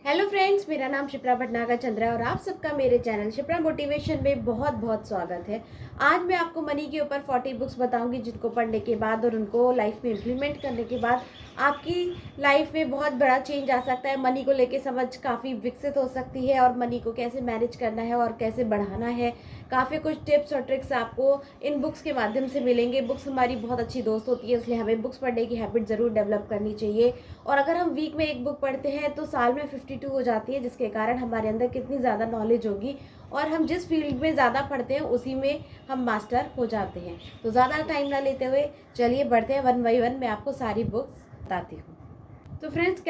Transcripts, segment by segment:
Hello friends, मेरा नाम शिप्रा भटनागर चंद्रा है और आप सबका मेरे चैनल शिप्रा मोटिवेशन में बहुत बहुत स्वागत है। आज मैं आपको मनी के ऊपर 40 बुक्स बताऊंगी जिनको पढ़ने के बाद और उनको लाइफ में इम्प्लीमेंट करने के बाद आपकी लाइफ में बहुत बड़ा चेंज आ सकता है। मनी को लेके समझ काफ़ी विकसित हो सकती है और मनी को कैसे मैनेज करना है और कैसे बढ़ाना है। काफ़ी कुछ टिप्स और ट्रिक्स आपको इन बुक्स के माध्यम से मिलेंगे। बुक्स हमारी बहुत अच्छी दोस्त होती है, इसलिए हमें बुक्स पढ़ने की हैबिट ज़रूर डेवलप करनी चाहिए। और अगर हम वीक में एक बुक पढ़ते हैं तो साल में 52 हो जाती है, जिसके कारण हमारे अंदर कितनी ज़्यादा नॉलेज होगी और हम जिस फील्ड में ज़्यादा पढ़ते हैं उसी में हम मास्टर हो जाते हैं। तो ज़्यादा टाइम ना लेते हुए चलिए बढ़ते हैं, वन बाई वन मैं आपको सारी बुक्स बताती हूँ। तो फ्रेंड्स,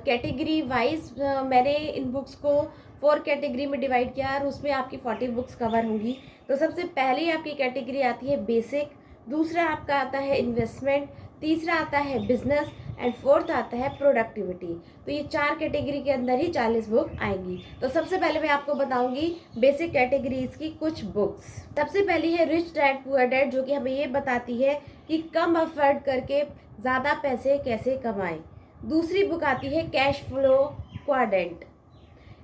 कैटेगरी वाइज मैंने इन बुक्स को 4 कैटेगरी में डिवाइड किया और उसमें आपकी 40 बुक्स कवर होंगी। तो सबसे पहले आपकी कैटेगरी आती है बेसिक, दूसरा आपका आता है इन्वेस्टमेंट, तीसरा आता है बिजनेस एंड फोर्थ आता है प्रोडक्टिविटी। तो ये 4 कैटेगरी के अंदर ही 40 बुक आएंगी। तो सबसे पहले मैं आपको बताऊंगी बेसिक कैटेगरीज की कुछ बुक्स। सबसे पहली है रिच डैड पुअर डैड, जो कि हमें ये बताती है कि कम एफर्ट करके ज़्यादा पैसे कैसे कमाएं। दूसरी बुक आती है कैश फ्लो क्वाड्रेंट।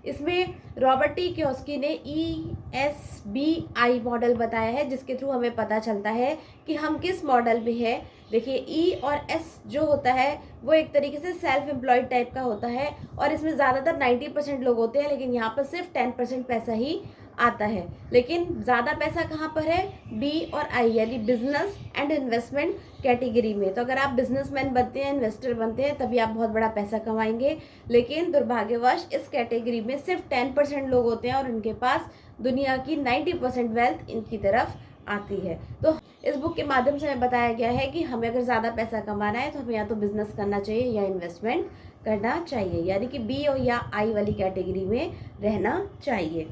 इसमें रॉबर्ट टी कियोस्की ने ESBI मॉडल बताया है, जिसके थ्रू हमें पता चलता है कि हम किस मॉडल में है। देखिए, E और S जो होता है वो एक तरीके से सेल्फ एम्प्लॉयड टाइप का होता है और इसमें ज़्यादातर 90% लोग होते हैं, लेकिन यहाँ पर सिर्फ 10% पैसा ही आता है। लेकिन ज़्यादा पैसा कहाँ पर है? B और I यानी बिजनेस एंड इन्वेस्टमेंट कैटेगरी में। तो अगर आप बिजनेसमैन बनते हैं, इन्वेस्टर बनते हैं, तभी आप बहुत बड़ा पैसा कमाएंगे। लेकिन दुर्भाग्यवश इस कैटेगरी में सिर्फ 10% लोग होते हैं और उनके पास दुनिया की 90% वेल्थ इनकी तरफ आती है। तो इस बुक के माध्यम से हमें बताया गया है कि हमें अगर ज़्यादा पैसा कमाना है तो हमें या तो बिजनेस करना चाहिए या इन्वेस्टमेंट करना चाहिए, यानी कि B और या I वाली कैटेगरी में रहना चाहिए।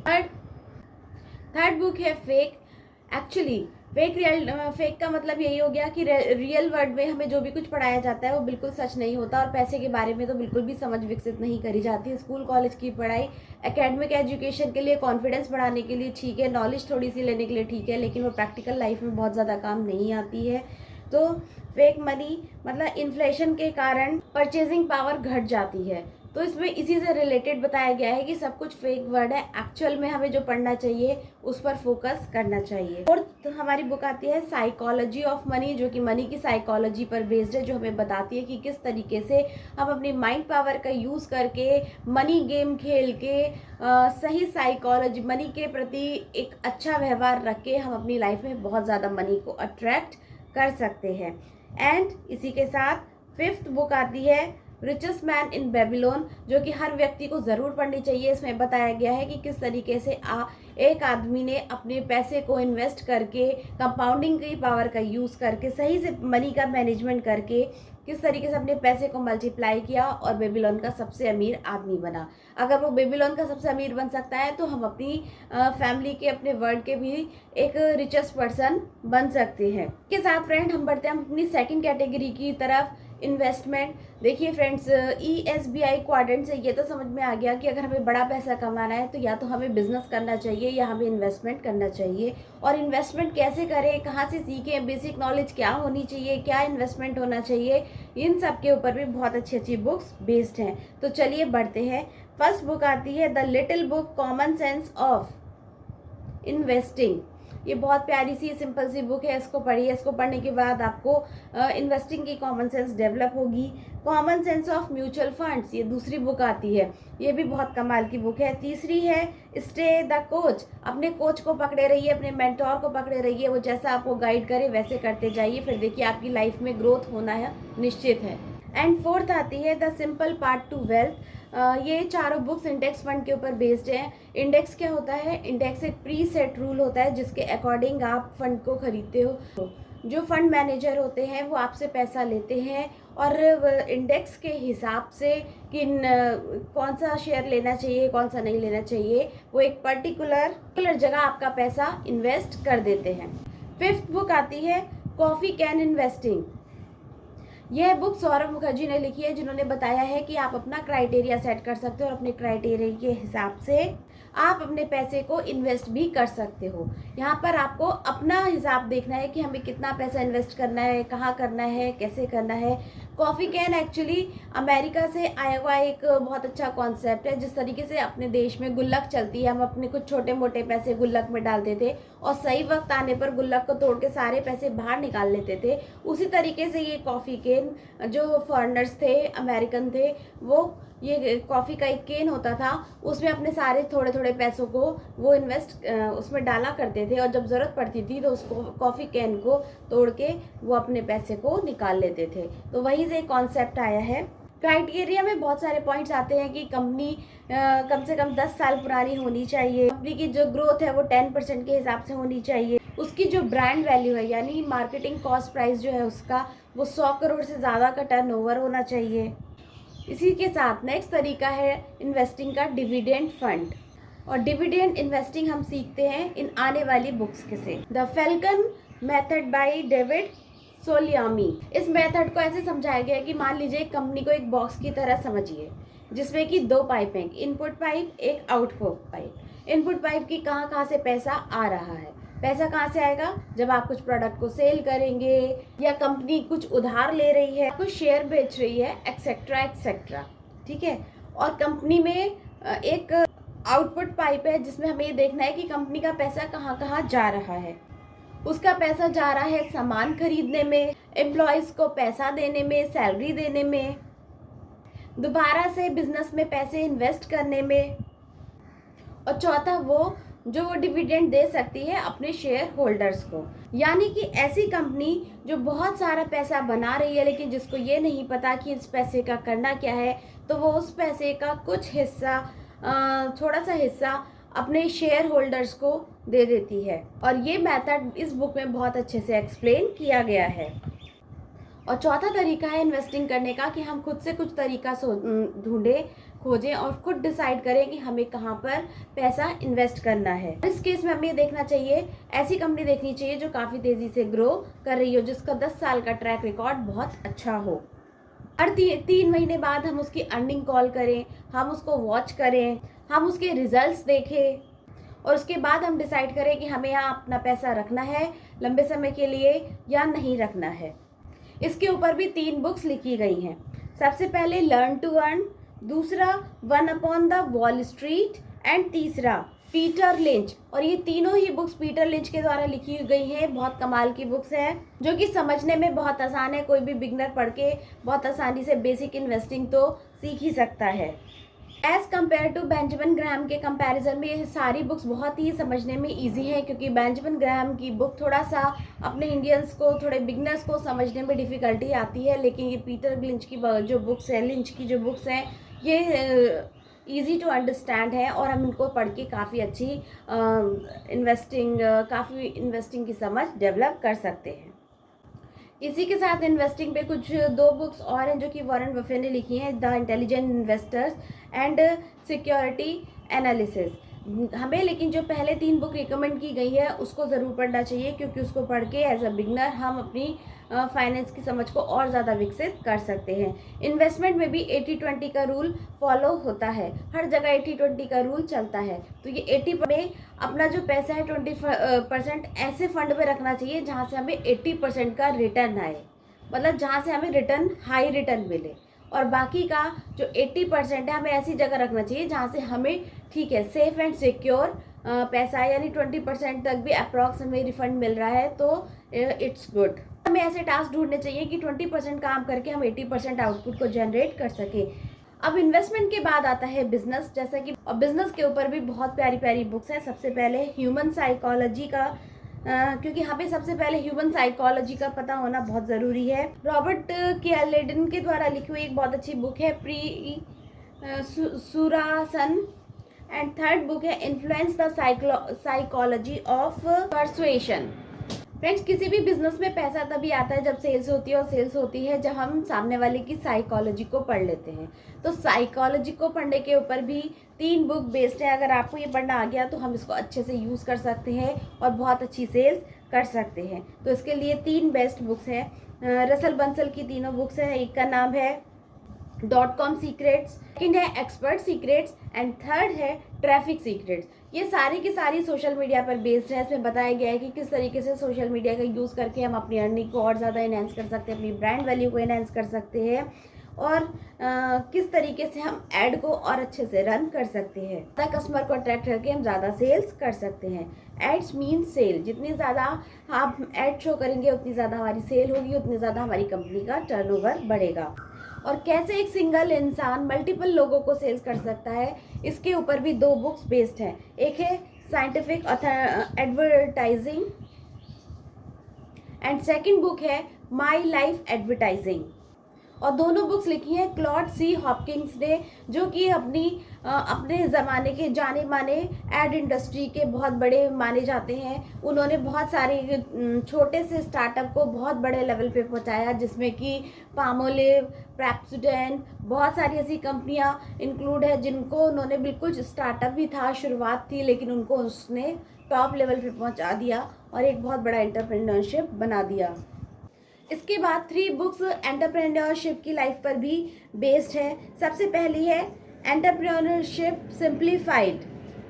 थर्ड बुक है फेक। एक्चुअली फेक का मतलब यही हो गया कि रियल वर्ल्ड में हमें जो भी कुछ पढ़ाया जाता है वो बिल्कुल सच नहीं होता और पैसे के बारे में तो बिल्कुल भी समझ विकसित नहीं करी जाती। स्कूल कॉलेज की पढ़ाई एकेडमिक एजुकेशन के लिए, कॉन्फिडेंस बढ़ाने के लिए ठीक है, नॉलेज थोड़ी सी लेने के लिए ठीक है, लेकिन वो प्रैक्टिकल लाइफ में बहुत ज़्यादा काम नहीं आती है। तो फेक मनी मतलब इन्फ्लेशन के कारण परचेजिंग पावर घट जाती है। तो इसमें इसी से रिलेटेड बताया गया है कि सब कुछ फेक वर्ड है, एक्चुअल में हमें जो पढ़ना चाहिए उस पर फोकस करना चाहिए। और तो हमारी बुक आती है साइकोलॉजी ऑफ मनी, जो कि मनी की साइकोलॉजी पर बेस्ड है, जो हमें बताती है कि किस तरीके से हम अपनी माइंड पावर का यूज़ करके मनी गेम खेल के सही साइकोलॉजी मनी के प्रति एक अच्छा व्यवहार रख के हम अपनी लाइफ में बहुत ज़्यादा मनी को अट्रैक्ट कर सकते हैं। एंड इसी के साथ फिफ्थ बुक आती है रिचेस्ट मैन इन बेबीलोन, जो कि हर व्यक्ति को ज़रूर पढ़नी चाहिए। इसमें बताया गया है कि किस तरीके से एक आदमी ने अपने पैसे को इन्वेस्ट करके कंपाउंडिंग की पावर का यूज़ करके सही से मनी का मैनेजमेंट करके किस तरीके से अपने पैसे को मल्टीप्लाई किया और बेबीलोन का सबसे अमीर आदमी बना। अगर वो बेबीलोन का सबसे अमीर बन सकता है तो हम अपनी फैमिली के, अपने वर्ल्ड के भी एक रिचेस्ट पर्सन बन सकते हैं। के साथ फ्रेंड हम बढ़ते हैं अपनी सेकंड कैटेगरी की तरफ, इन्वेस्टमेंट। देखिए फ्रेंड्स, ESBI क्वाड्रेंट से ये तो समझ में आ गया कि अगर हमें बड़ा पैसा कमाना है तो या तो हमें बिजनेस करना चाहिए या हमें इन्वेस्टमेंट करना चाहिए। और इन्वेस्टमेंट कैसे करें, कहाँ से सीखें, बेसिक नॉलेज क्या होनी चाहिए, क्या इन्वेस्टमेंट होना चाहिए, इन सब के ऊपर भी बहुत अच्छी अच्छी बुक्स बेस्ड हैं। तो चलिए बढ़ते हैं। फर्स्ट बुक आती है the little book common sense of investing. ये बहुत प्यारी सी सिंपल सी बुक है, इसको पढ़िए। इसको पढ़ने के बाद आपको इन्वेस्टिंग की कॉमन सेंस डेवलप होगी। Common sense of mutual funds, ये दूसरी बुक आती है, ये भी बहुत कमाल की बुक है। तीसरी है स्टे द कोच। अपने कोच को पकड़े रहिए, अपने मेंटोर को पकड़े रहिए, वो जैसा आपको गाइड करे वैसे करते जाइए, फिर देखिए आपकी लाइफ में ग्रोथ होना है निश्चित है। एंड फोर्थ आती है the simple part two wealth. ये चारों बुक्स इंडेक्स फंड के ऊपर बेस्ड हैं। इंडेक्स क्या होता है? इंडेक्स एक प्री सेट रूल होता है जिसके अकॉर्डिंग आप फंड को खरीदते हो। जो फंड मैनेजर होते हैं वो आपसे पैसा लेते हैं और इंडेक्स के हिसाब से कि कौन सा शेयर लेना चाहिए, कौन सा नहीं लेना चाहिए, वो एक पर्टिकुलर जगह आपका पैसा इन्वेस्ट कर देते हैं। फिफ्थ बुक आती है कॉफ़ी कैन इन्वेस्टिंग। यह बुक सौरभ मुखर्जी ने लिखी है, जिन्होंने बताया है कि आप अपना क्राइटेरिया सेट कर सकते हो और अपने क्राइटेरिया के हिसाब से आप अपने पैसे को इन्वेस्ट भी कर सकते हो। यहाँ पर आपको अपना हिसाब देखना है कि हमें कितना पैसा इन्वेस्ट करना है, कहाँ करना है, कैसे करना है। कॉफ़ी कैन एक्चुअली अमेरिका से आया हुआ एक बहुत अच्छा कॉन्सेप्ट है। जिस तरीके से अपने देश में गुल्लक चलती है, हम अपने कुछ छोटे मोटे पैसे गुल्लक में डालते थे और सही वक्त आने पर गुल्लक को तोड़ के सारे पैसे बाहर निकाल लेते थे, उसी तरीके से ये कॉफ़ी कैन जो फॉरेनर्स थे, अमेरिकन थे, वो ये कॉफ़ी का एक केन होता था, उसमें अपने सारे थोड़े थोड़े पैसों को वो इन्वेस्ट उसमें डाला करते थे और जब ज़रूरत पड़ती थी तो उसको कॉफ़ी कैन को तोड़ के वो अपने पैसे को निकाल लेते थे। तो वहीं से कॉन्सेप्ट आया है। क्राइटेरिया में बहुत सारे पॉइंट्स आते हैं कि कंपनी कम से कम 10 साल पुरानी होनी चाहिए, कंपनी की जो ग्रोथ है वो 10% के हिसाब से होनी चाहिए, उसकी जो ब्रांड वैल्यू है यानी मार्केटिंग कॉस्ट प्राइस जो है उसका वो 100 करोड़ से ज़्यादा का टर्नओवर होना चाहिए। इसी के साथ नेक्स्ट तरीका है इन्वेस्टिंग का डिविडेंड फंड, और डिविडेंड इन्वेस्टिंग हम सीखते हैं इन आने वाली बुक्स के से। The Falcon method by David Soliami. इस मेथड को ऐसे समझाया गया है कि मान लीजिए एक कंपनी को एक बॉक्स की तरह समझिए जिसमें कि 2 पाइप हैं, इनपुट पाइप एक आउटपुट पाइप। इनपुट पाइप की कहाँ से पैसा आ रहा है, पैसा कहाँ से आएगा, जब आप कुछ प्रोडक्ट को सेल करेंगे या कंपनी कुछ उधार ले रही है, कुछ शेयर बेच रही है, एक्सेट्रा एक्सेट्रा, ठीक है। और कंपनी में एक आउटपुट पाइप है जिसमें हमें ये देखना है कि कंपनी का पैसा कहाँ कहाँ जा रहा है। उसका पैसा जा रहा है सामान खरीदने में, एम्प्लॉयज़ को पैसा देने में, सैलरी देने में, दोबारा से बिजनेस में पैसे इन्वेस्ट करने में, और चौथा वो डिविडेंड दे सकती है अपने शेयर होल्डर्स को। यानी कि ऐसी कंपनी जो बहुत सारा पैसा बना रही है लेकिन जिसको ये नहीं पता कि इस पैसे का करना क्या है, तो वो उस पैसे का कुछ हिस्सा, थोड़ा सा हिस्सा अपने शेयर होल्डर्स को दे देती है। और ये मेथड इस बुक में बहुत अच्छे से एक्सप्लेन किया गया है। और चौथा तरीका है इन्वेस्टिंग करने का कि हम खुद से कुछ तरीका ढूंढें, खोजें और खुद डिसाइड करें कि हमें कहाँ पर पैसा इन्वेस्ट करना है। इस केस में हमें ये देखना चाहिए, ऐसी कंपनी देखनी चाहिए जो काफ़ी तेज़ी से ग्रो कर रही हो, जिसका 10 साल का ट्रैक रिकॉर्ड बहुत अच्छा हो। हर 3 महीने बाद हम उसकी अर्निंग कॉल करें, हम उसको वॉच करें, हम उसके रिजल्ट्स देखें और उसके बाद हम डिसाइड करें कि हमें यहाँ अपना पैसा रखना है लंबे समय के लिए या नहीं रखना है। इसके ऊपर भी 3 बुक्स लिखी गई हैं। सबसे पहले लर्न टू अर्न, दूसरा one upon the wall street and तीसरा पीटर लिंच। और ये तीनों ही बुक्स पीटर लिंच के द्वारा लिखी गई हैं। बहुत कमाल की बुक्स हैं जो कि समझने में बहुत आसान है। कोई भी बिगनर पढ़ के बहुत आसानी से बेसिक इन्वेस्टिंग तो सीख ही सकता है। As compared to Benjamin Graham के कंपैरिजन में ये सारी बुक्स बहुत ही समझने में इजी हैं, क्योंकि बेंजामिन ग्राहम की बुक थोड़ा सा अपने इंडियंस को, थोड़े बिगनर्स को समझने में डिफ़िकल्टी आती है, लेकिन ये पीटर लिंच की जो बुक्स हैं, लिंच की जो बुक्स हैं, ये ईजी टू अंडरस्टैंड है और हम इनको पढ़ के काफ़ी अच्छी इन्वेस्टिंग की समझ डेवलप कर सकते हैं। इसी के साथ इन्वेस्टिंग पे कुछ 2 बुक्स और हैं जो कि वॉरेन बफे ने लिखी हैं, the intelligent investors and security analysis. हमें लेकिन जो पहले 3 बुक रिकमेंड की गई है उसको ज़रूर पढ़ना चाहिए, क्योंकि उसको पढ़ के एज अ बिगनर हम अपनी फाइनेंस की समझ को और ज़्यादा विकसित कर सकते हैं। इन्वेस्टमेंट में भी 80-20 का रूल फॉलो होता है, हर जगह 80-20 का रूल चलता है। तो ये 80 में अपना जो पैसा है 20% ऐसे फंड में रखना चाहिए जहाँ से हमें 80% का रिटर्न आए, मतलब जहाँ से हमें हाई रिटर्न मिले, और बाकी का जो 80% है हमें ऐसी जगह रखना चाहिए जहाँ से हमें ठीक है सेफ एंड सिक्योर पैसा, यानी 20% तक भी अप्रॉक्स हमें रिफंड मिल रहा है, तो इट्स गुड। हमें ऐसे टास्क ढूंढने चाहिए कि 20% काम करके हम 80% आउटपुट को जनरेट कर सकें। अब इन्वेस्टमेंट के बाद आता है बिजनेस, जैसा कि बिजनेस के ऊपर भी बहुत प्यारी प्यारी बुक्स हैं। सबसे पहले ह्यूमन साइकोलॉजी का, क्योंकि हमें सबसे पहले ह्यूमन साइकोलॉजी का पता होना बहुत ज़रूरी है। रॉबर्ट कियालेडन के द्वारा लिखी हुई एक बहुत अच्छी बुक है प्री सुरासन, एंड थर्ड बुक है influence the psychology of persuasion. Friends, किसी भी बिजनेस में पैसा तभी आता है जब सेल्स होती है, और सेल्स होती है जब हम सामने वाले की साइकोलॉजी को पढ़ लेते हैं। तो साइकोलॉजी को पढ़ने के ऊपर भी 3 बुक बेस्ड है। अगर आपको ये पढ़ना आ गया तो हम इसको अच्छे से यूज़ कर सकते हैं और बहुत अच्छी सेल्स कर सकते हैं। तो इसके लिए 3 बेस्ट बुक्स हैं। रसल बंसल की तीनों बुक्स हैं। एक का नाम है .com सीक्रेट्स, सेकंड है एक्सपर्ट सीक्रेट्स एंड थर्ड है ट्रैफिक सीक्रेट्स। ये सारी की सारी सोशल मीडिया पर बेस्ड है। इसमें बताया गया है कि किस तरीके से सोशल मीडिया का यूज़ करके हम अपनी अर्निंग को और ज़्यादा इनहेंस कर सकते हैं, अपनी ब्रांड वैल्यू को इनहेंस कर सकते हैं और किस तरीके से हम ऐड को और अच्छे से रन कर सकते हैं, कस्टमर को अट्रैक्ट करके हम ज़्यादा सेल्स कर सकते हैं। एड्स मीन सेल, जितनी ज़्यादा आप ऐड शो करेंगे उतनी ज़्यादा हमारी सेल होगी, उतनी ज़्यादा हमारी कंपनी का टर्नओवर बढ़ेगा। और कैसे एक सिंगल इंसान मल्टीपल लोगों को सेल्स कर सकता है, इसके ऊपर भी 2 बुक्स बेस्ड हैं। एक है scientific advertising and second book है माय लाइफ एडवर्टाइजिंग। और दोनों बुक्स लिखी हैं क्लॉड सी हॉपकिंस ने, जो कि अपने ज़माने के जाने माने एड इंडस्ट्री के बहुत बड़े माने जाते हैं। उन्होंने बहुत सारे छोटे से स्टार्टअप को बहुत बड़े लेवल पे पहुंचाया, जिसमें कि पामोलिव, पेप्सोडेंट, बहुत सारी ऐसी कंपनियां इंक्लूड है जिनको उन्होंने बिल्कुल स्टार्टअप भी था, शुरुआत थी, लेकिन उनको उसने टॉप लेवल पे पहुँचा दिया और एक बहुत बड़ा एंटरप्रेन्योरशिप बना दिया। इसके बाद 3 बुक्स एंटरप्रेन्योरशिप की लाइफ पर भी बेस्ड है। सबसे पहली है entrepreneurship simplified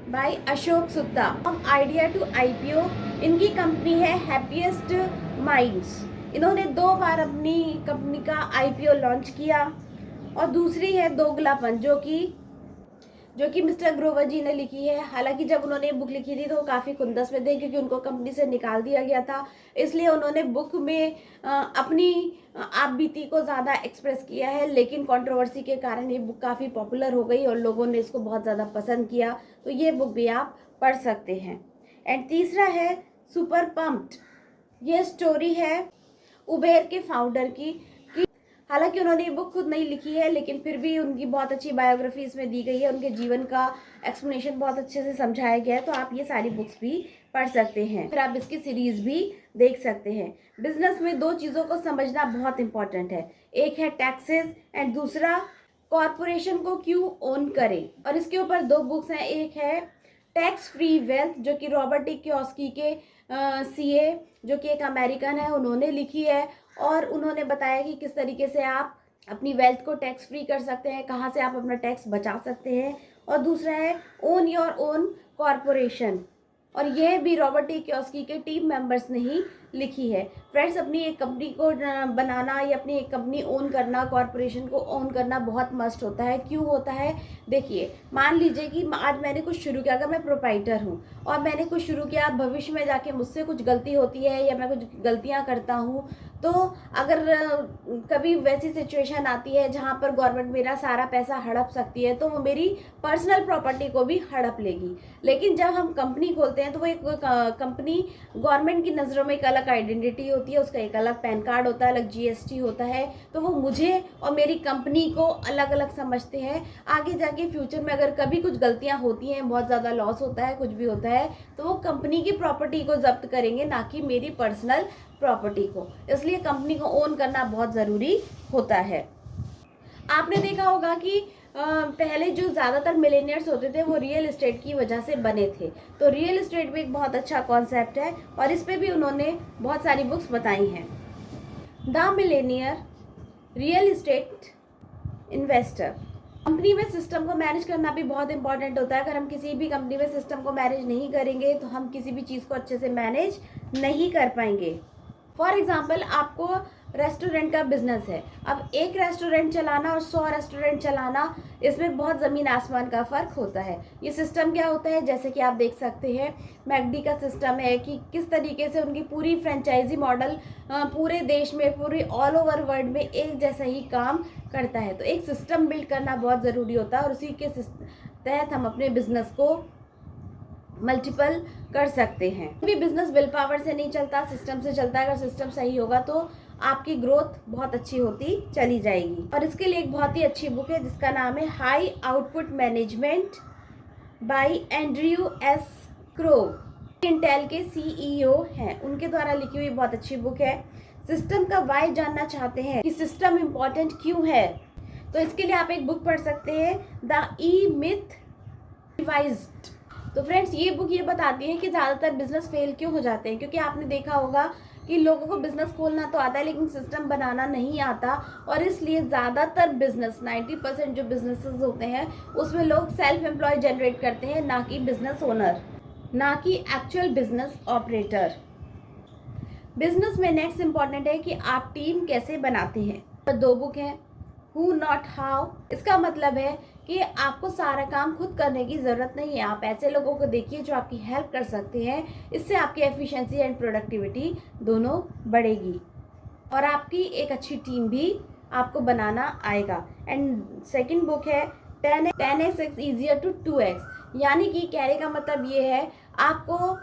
by Ashok Soota, from idea to IPO। इनकी कंपनी है हैप्पीएस्ट माइंड्स। इन्होंने 2 बार अपनी कंपनी का IPO लॉन्च किया। और दूसरी है दोगलापन, जो कि मिस्टर ग्रोवर जी ने लिखी है। हालांकि जब उन्होंने बुक लिखी थी तो वो काफ़ी खुंदस में थे, क्योंकि उनको कंपनी से निकाल दिया गया था। इसलिए उन्होंने बुक में अपनी आप बीती को ज़्यादा एक्सप्रेस किया है, लेकिन कंट्रोवर्सी के कारण ये बुक काफ़ी पॉपुलर हो गई और लोगों ने इसको बहुत ज़्यादा पसंद किया। तो ये बुक भी आप पढ़ सकते हैं। एंड तीसरा है सुपर पम्प्ड। ये स्टोरी है उबेर के फाउंडर की। हालांकि उन्होंने ये बुक खुद नहीं लिखी है, लेकिन फिर भी उनकी बहुत अच्छी बायोग्राफी इसमें दी गई है। उनके जीवन का एक्सप्लेनेशन बहुत अच्छे से समझाया गया है। तो आप ये सारी बुक्स भी पढ़ सकते हैं, फिर आप इसकी सीरीज भी देख सकते हैं। बिजनेस में 2 चीज़ों को समझना बहुत इंपॉर्टेंट है। एक है टैक्सेस एंड दूसरा कॉरपोरेशन को क्यों ओन करें। और इसके ऊपर 2 बुक्स हैं। एक है टैक्स फ्री वेल्थ, जो कि रॉबर्ट टी कियोस्की के CA, जो कि एक अमेरिकन है, उन्होंने लिखी है। और उन्होंने बताया कि किस तरीके से आप अपनी वेल्थ को टैक्स फ्री कर सकते हैं, कहाँ से आप अपना टैक्स बचा सकते हैं। और दूसरा है ओन योर ओन कॉरपोरेशन, और यह भी रॉबर्ट टी कियोस्की के टीम मेंबर्स ने ही लिखी है। फ्रेंड्स, अपनी एक कंपनी को बनाना या अपनी एक कंपनी ओन करना, कॉरपोरेशन को ओन करना बहुत मस्ट होता है। क्यों होता है? देखिए, मान लीजिए कि आज मैंने कुछ शुरू किया, अगर मैं प्रोप्राइटर हूँ और मैंने कुछ शुरू किया, भविष्य में जाके मुझसे कुछ गलती होती है या मैं कुछ गलतियाँ करता हूँ, तो अगर कभी वैसी सिचुएशन आती है जहाँ पर गवर्नमेंट मेरा सारा पैसा हड़प सकती है, तो वो मेरी पर्सनल प्रॉपर्टी को भी हड़प लेगी। लेकिन जब हम कंपनी खोलते हैं तो वो एक कंपनी गवर्नमेंट की नज़रों में एक अलग आइडेंटिटी होती है, उसका एक अलग पैन कार्ड होता है, अलग GST होता है। तो वो मुझे और मेरी कंपनी को अलग अलग समझते हैं। आगे जाके फ्यूचर में अगर कभी कुछ गलतियाँ होती हैं, बहुत ज़्यादा लॉस होता है, कुछ भी होता है, तो वो कंपनी की प्रॉपर्टी को जब्त करेंगे, ना कि मेरी पर्सनल प्रॉपर्टी को। इसलिए कंपनी को ओन करना बहुत ज़रूरी होता है। आपने देखा होगा कि पहले जो ज़्यादातर मिलेनियर्स होते थे वो रियल एस्टेट की वजह से बने थे। तो रियल एस्टेट भी एक बहुत अच्छा कॉन्सेप्ट है और इस पे भी उन्होंने बहुत सारी बुक्स बताई हैं। The Millionaire, real estate investor. Company में सिस्टम को मैनेज करना भी बहुत इंपॉर्टेंट होता है। अगर हम किसी भी कंपनी में सिस्टम को मैनेज नहीं करेंगे तो हम किसी भी चीज़ को अच्छे से मैनेज नहीं कर पाएंगे। फॉर एग्जाम्पल, आपको रेस्टोरेंट का बिजनेस है। अब एक रेस्टोरेंट चलाना और 100 रेस्टोरेंट चलाना, इसमें बहुत ज़मीन आसमान का फ़र्क होता है। ये सिस्टम क्या होता है, जैसे कि आप देख सकते हैं मैकडी का सिस्टम है कि किस तरीके से उनकी पूरी फ्रेंचाइजी मॉडल पूरे देश में, पूरी ऑल ओवर वर्ल्ड में एक जैसा ही काम करता है। तो एक सिस्टम बिल्ड करना बहुत ज़रूरी होता है और उसी के तहत हम अपने बिजनेस को मल्टीपल कर सकते हैं। भी बिजनेस विल पावर से नहीं चलता, सिस्टम से चलता है। अगर सिस्टम सही होगा तो आपकी ग्रोथ बहुत अच्छी होती चली जाएगी। और इसके लिए एक बहुत ही अच्छी बुक है जिसका नाम है high output management by Andrew S crow. Intel के CEO हैं, उनके द्वारा लिखी हुई बहुत अच्छी बुक है। सिस्टम का वाई जानना चाहते हैं कि सिस्टम इम्पॉर्टेंट क्यों है, तो इसके लिए आप एक बुक पढ़ सकते हैं, द ई मिथ रिवाइज्ड। तो फ्रेंड्स, ये बुक ये बताती है कि ज़्यादातर बिजनेस फेल क्यों हो जाते हैं, क्योंकि आपने देखा होगा कि लोगों को बिजनेस खोलना तो आता है लेकिन सिस्टम बनाना नहीं आता, और इसलिए ज़्यादातर बिजनेस 90% जो बिजनेसेस होते हैं उसमें लोग सेल्फ एम्प्लॉय जनरेट करते हैं, ना कि बिजनेस ओनर, ना कि एक्चुअल बिजनेस ऑपरेटर। बिजनेस में नेक्स्ट इंपॉर्टेंट है कि आप टीम कैसे बनाते हैं। तो 2 बुक हैं, हु नॉट हाउ। इसका मतलब है कि आपको सारा काम खुद करने की ज़रूरत नहीं है, आप ऐसे लोगों को देखिए जो आपकी हेल्प कर सकते हैं। इससे आपकी एफिशिएंसी एंड प्रोडक्टिविटी दोनों बढ़ेगी और आपकी एक अच्छी टीम भी आपको बनाना आएगा। एंड सेकंड बुक है 10x ईजियर टू 2x, यानी कि कहने का मतलब ये है आपको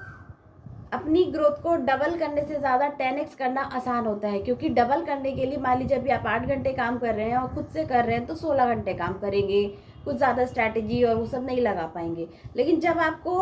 अपनी ग्रोथ को डबल करने से ज़्यादा 10x करना आसान होता है, क्योंकि डबल करने के लिए मान लीजिए अभी आप 8 घंटे काम कर रहे हैं और खुद से कर रहे हैं तो 16 घंटे काम करेंगे, कुछ ज़्यादा स्ट्रैटेजी और वो सब नहीं लगा पाएंगे। लेकिन जब आपको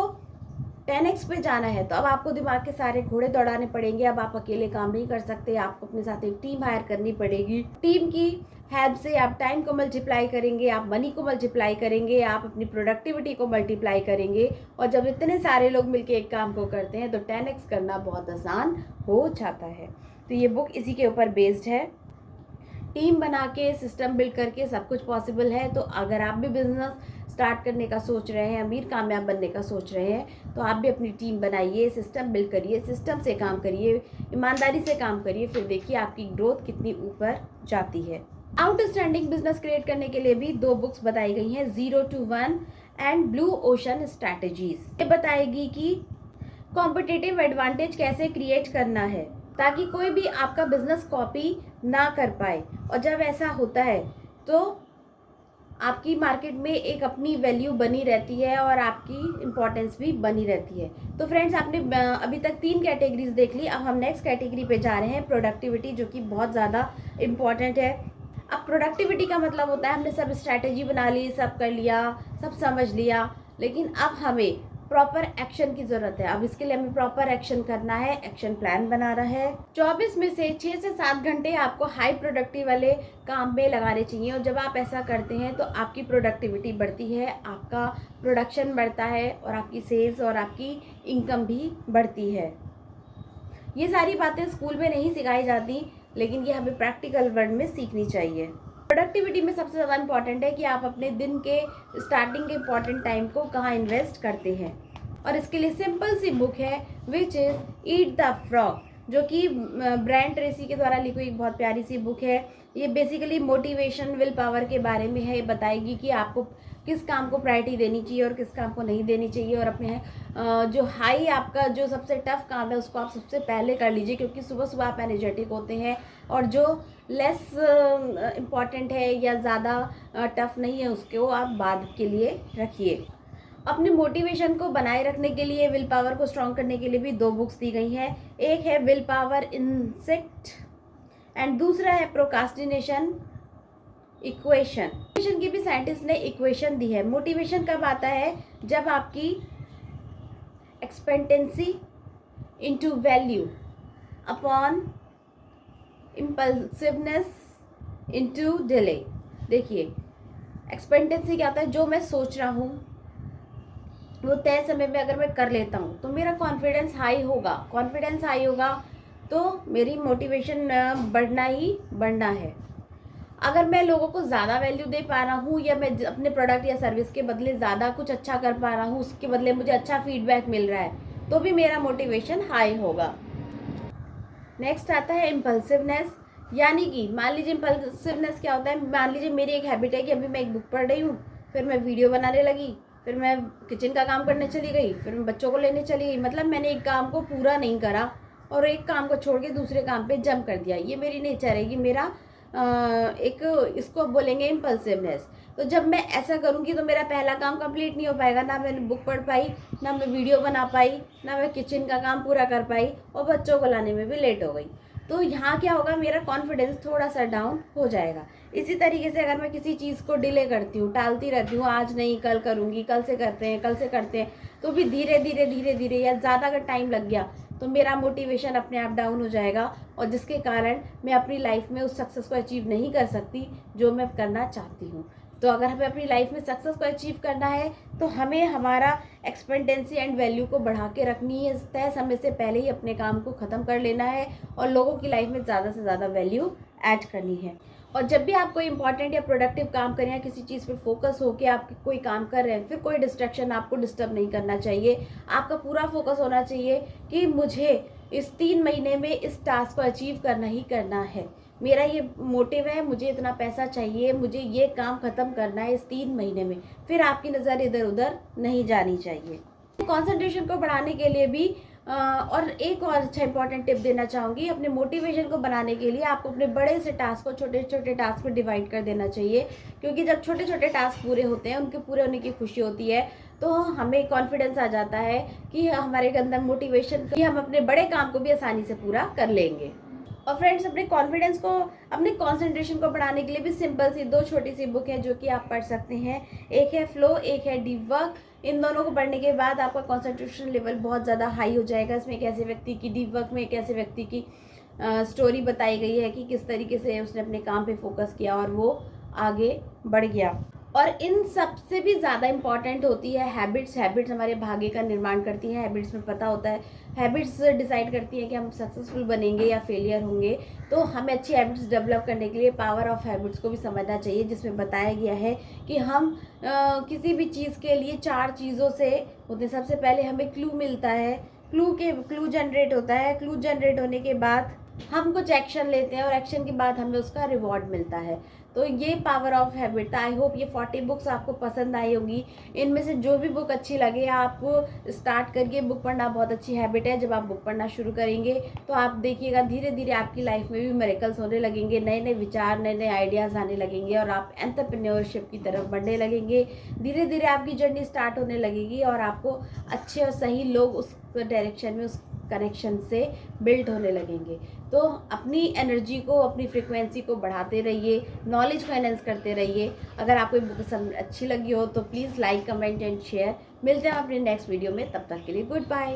10x पे जाना है तो अब आपको दिमाग के सारे घोड़े दौड़ाने पड़ेंगे। अब आप अकेले काम नहीं कर सकते, आपको अपने साथ एक टीम हायर करनी पड़ेगी। टीम की हेल्प से आप टाइम को मल्टीप्लाई करेंगे, आप मनी को मल्टीप्लाई करेंगे, आप अपनी प्रोडक्टिविटी को मल्टीप्लाई करेंगे, और जब इतने सारे लोग मिलकर एक काम को करते हैं तो 10x करना बहुत आसान हो जाता है। तो ये बुक इसी के ऊपर बेस्ड है। टीम बना के सिस्टम बिल्ड करके सब कुछ पॉसिबल है। तो अगर आप भी बिजनेस स्टार्ट करने का सोच रहे हैं, अमीर कामयाब बनने का सोच रहे हैं, तो आप भी अपनी टीम बनाइए, सिस्टम बिल्ड करिए, सिस्टम से काम करिए, ईमानदारी से काम करिए, फिर देखिए आपकी ग्रोथ कितनी ऊपर जाती है। आउटस्टैंडिंग बिजनेस क्रिएट करने के लिए भी 2 बुक्स बताई गई हैं, 0 to 1 and blue ocean strategies. ये बताएगी कि कॉम्पिटिटिव एडवांटेज कैसे क्रिएट करना है ताकि कोई भी आपका बिजनेस कॉपी ना कर पाए, और जब ऐसा होता है तो आपकी मार्केट में एक अपनी वैल्यू बनी रहती है और आपकी इम्पोर्टेंस भी बनी रहती है। तो फ्रेंड्स, आपने अभी तक 3 कैटेगरीज देख ली। अब हम नेक्स्ट कैटेगरी पे जा रहे हैं, प्रोडक्टिविटी, जो कि बहुत ज़्यादा इम्पॉर्टेंट है। अब प्रोडक्टिविटी का मतलब होता है हमने सब स्ट्रैटेजी बना ली, सब कर लिया, सब समझ लिया, लेकिन अब हमें प्रॉपर एक्शन की ज़रूरत है। अब इसके लिए हमें प्रॉपर एक्शन करना है, एक्शन प्लान बनाना है। 24 में से 6 से 7 घंटे आपको हाई प्रोडक्टिव वाले काम में लगाने चाहिए, और जब आप ऐसा करते हैं तो आपकी प्रोडक्टिविटी बढ़ती है, आपका प्रोडक्शन बढ़ता है, और आपकी सेल्स और आपकी इनकम भी बढ़ती है। ये सारी बातें स्कूल में नहीं सिखाई जाती, लेकिन ये हमें प्रैक्टिकल वर्ल्ड में सीखनी चाहिए। प्रोडक्टिविटी में सबसे ज़्यादा इम्पॉर्टेंट है कि आप अपने दिन के स्टार्टिंग के इम्पॉर्टेंट टाइम को कहाँ इन्वेस्ट करते हैं, और इसके लिए सिंपल सी बुक है which is eat the frog, जो कि ब्रायन ट्रेसी के द्वारा लिखी एक बहुत प्यारी सी बुक है। ये बेसिकली मोटिवेशन, विल पावर के बारे में है। ये बताएगी कि आपको किस काम को प्रायोरिटी देनी चाहिए और किस काम को नहीं देनी चाहिए, और अपने जो हाई आपका जो सबसे टफ काम है उसको आप सबसे पहले कर लीजिए, क्योंकि सुबह सुबह आप एनर्जेटिक होते हैं, और जो लेस इम्पॉर्टेंट है या ज़्यादा टफ नहीं है उसको आप बाद के लिए रखिए। अपने मोटिवेशन को बनाए रखने के लिए, विल पावर को स्ट्रॉन्ग करने के लिए भी 2 बुक्स दी गई हैं। एक है विल पावर इंसेक्ट एंड दूसरा है प्रोकास्टिनेशन इक्वेशन। मोटिवेशन की भी साइंटिस्ट ने इक्वेशन दी है। मोटिवेशन कब आता है? जब आपकी expectancy into value upon impulsiveness into delay. देखिए, एक्सपेक्टेंसी क्या होता है? जो मैं सोच रहा हूँ वो तय समय में अगर मैं कर लेता हूँ तो मेरा कॉन्फिडेंस हाई होगा। कॉन्फिडेंस हाई होगा तो मेरी मोटिवेशन बढ़ना ही बढ़ना है। अगर मैं लोगों को ज़्यादा वैल्यू दे पा रहा हूँ, या मैं अपने प्रोडक्ट या सर्विस के बदले ज़्यादा कुछ अच्छा कर पा रहा हूँ, उसके बदले मुझे अच्छा फीडबैक मिल रहा है, तो भी मेरा मोटिवेशन हाई होगा। नेक्स्ट आता है इम्पल्सिवनेस, यानी कि मान लीजिए इम्पल्सिवनेस क्या होता है? मान लीजिए मेरी एक हैबिट है कि अभी मैं एक बुक पढ़ रही हूँ, फिर मैं वीडियो बनाने लगी, फिर मैं किचन का काम करने चली गई, फिर मैं बच्चों को लेने चली गई। मतलब मैंने एक काम को पूरा नहीं करा और एक काम को छोड़ के दूसरे काम पे जंप कर दिया। ये मेरी नेचर है, ये मेरा एक इसको बोलेंगे इम्पल्सिवनेस। तो जब मैं ऐसा करूँगी तो मेरा पहला काम कंप्लीट नहीं हो पाएगा, ना मैंने बुक पढ़ पाई, ना मैं वीडियो बना पाई, ना मैं किचन का काम पूरा कर पाई, और बच्चों को लाने में भी लेट हो गई। तो यहाँ क्या होगा? मेरा कॉन्फिडेंस थोड़ा सा डाउन हो जाएगा। इसी तरीके से अगर मैं किसी चीज़ को डिले करती हूँ, टालती रहती हूँ, आज नहीं कल करूँगी, कल से करते हैं, कल से करते हैं, तो भी धीरे धीरे या ज़्यादा अगर टाइम लग गया तो मेरा मोटिवेशन अपने आप डाउन हो जाएगा, और जिसके कारण मैं अपनी लाइफ में उस सक्सेस को अचीव नहीं कर सकती जो मैं करना चाहती हूँ। तो अगर हमें अपनी लाइफ में सक्सेस को अचीव करना है तो हमें हमारा एक्सपेक्टेंसी एंड वैल्यू को बढ़ा के रखनी है। तय समय से पहले ही अपने काम को ख़त्म कर लेना है और लोगों की लाइफ में ज़्यादा से ज़्यादा वैल्यू ऐड करनी है। और जब भी आप कोई इंपॉर्टेंट या प्रोडक्टिव काम करें या किसी चीज़ पे फोकस हो के आप कोई काम कर रहे हैं, फिर कोई डिस्ट्रैक्शन आपको डिस्टर्ब नहीं करना चाहिए। आपका पूरा फोकस होना चाहिए कि मुझे इस 3 महीने में इस टास्क को अचीव करना ही करना है। मेरा ये मोटिव है, मुझे इतना पैसा चाहिए, मुझे ये काम ख़त्म करना है इस 3 महीने में। फिर आपकी नज़र इधर उधर नहीं जानी चाहिए। कंसंट्रेशन को बढ़ाने के लिए भी और एक और अच्छा इंपॉर्टेंट टिप देना चाहूँगी। अपने मोटिवेशन को बनाने के लिए आपको अपने बड़े से टास्क को छोटे छोटे टास्क में डिवाइड कर देना चाहिए, क्योंकि जब छोटे छोटे टास्क पूरे होते हैं, उनके पूरे होने की खुशी होती है, तो हमें कॉन्फिडेंस आ जाता है कि हमारे अंदर मोटिवेशन कि हम अपने बड़े काम को भी आसानी से पूरा कर लेंगे। और फ्रेंड्स, अपने कॉन्फिडेंस को, अपने कंसंट्रेशन को बढ़ाने के लिए भी सिंपल सी 2 छोटी सी बुक है जो कि आप पढ़ सकते हैं। एक है फ्लो, एक है डीप वर्क। इन दोनों को पढ़ने के बाद आपका कंसंट्रेशन लेवल बहुत ज़्यादा हाई हो जाएगा। इसमें एक ऐसे व्यक्ति की, डीप वर्क में एक ऐसे व्यक्ति की स्टोरी बताई गई है कि किस तरीके से उसने अपने काम पे फोकस किया और वो आगे बढ़ गया। और इन सबसे भी ज़्यादा इम्पॉर्टेंट होती है हैबिट्स। हैबिट्स हमारे भाग्य का निर्माण करती हैं। हैबिट्स में पता होता है, हैबिट्स डिसाइड करती हैं कि हम सक्सेसफुल बनेंगे या फेलियर होंगे। तो हमें अच्छी हैबिट्स डेवलप करने के लिए पावर ऑफ हैबिट्स को भी समझना चाहिए, जिसमें बताया गया है कि हम किसी भी चीज़ के लिए 4 चीज़ों से होते हैं। सबसे पहले हमें क्लू मिलता है, क्लू जनरेट होता है। क्लू जनरेट होने के बाद हम कुछ एक्शन लेते हैं और एक्शन के बाद हमें उसका रिवॉर्ड मिलता है। तो ये पावर ऑफ हैबिट था। आई होप ये 40 बुक्स आपको पसंद आई होंगी। इनमें से जो भी बुक अच्छी लगे आप स्टार्ट करिए। बुक पढ़ना बहुत अच्छी हैबिट है। जब आप बुक पढ़ना शुरू करेंगे तो आप देखिएगा धीरे धीरे आपकी लाइफ में भी मिरेकल्स होने लगेंगे, नए नए विचार, नए नए आइडियाज़ आने लगेंगे और आप एंटरप्रेन्योरशिप की तरफ बढ़ने लगेंगे। धीरे धीरे आपकी जर्नी स्टार्ट होने लगेगी और आपको अच्छे और सही लोग उस डायरेक्शन में, उस कनेक्शन से बिल्ड होने लगेंगे। तो अपनी एनर्जी को, अपनी फ्रिक्वेंसी को बढ़ाते रहिए, नॉलेज को एनहेंस करते रहिए। अगर आपको बुक पसंद अच्छी लगी हो तो please like, comment and share. मिलते हैं अपने नेक्स्ट वीडियो में, तब तक के लिए गुड बाय।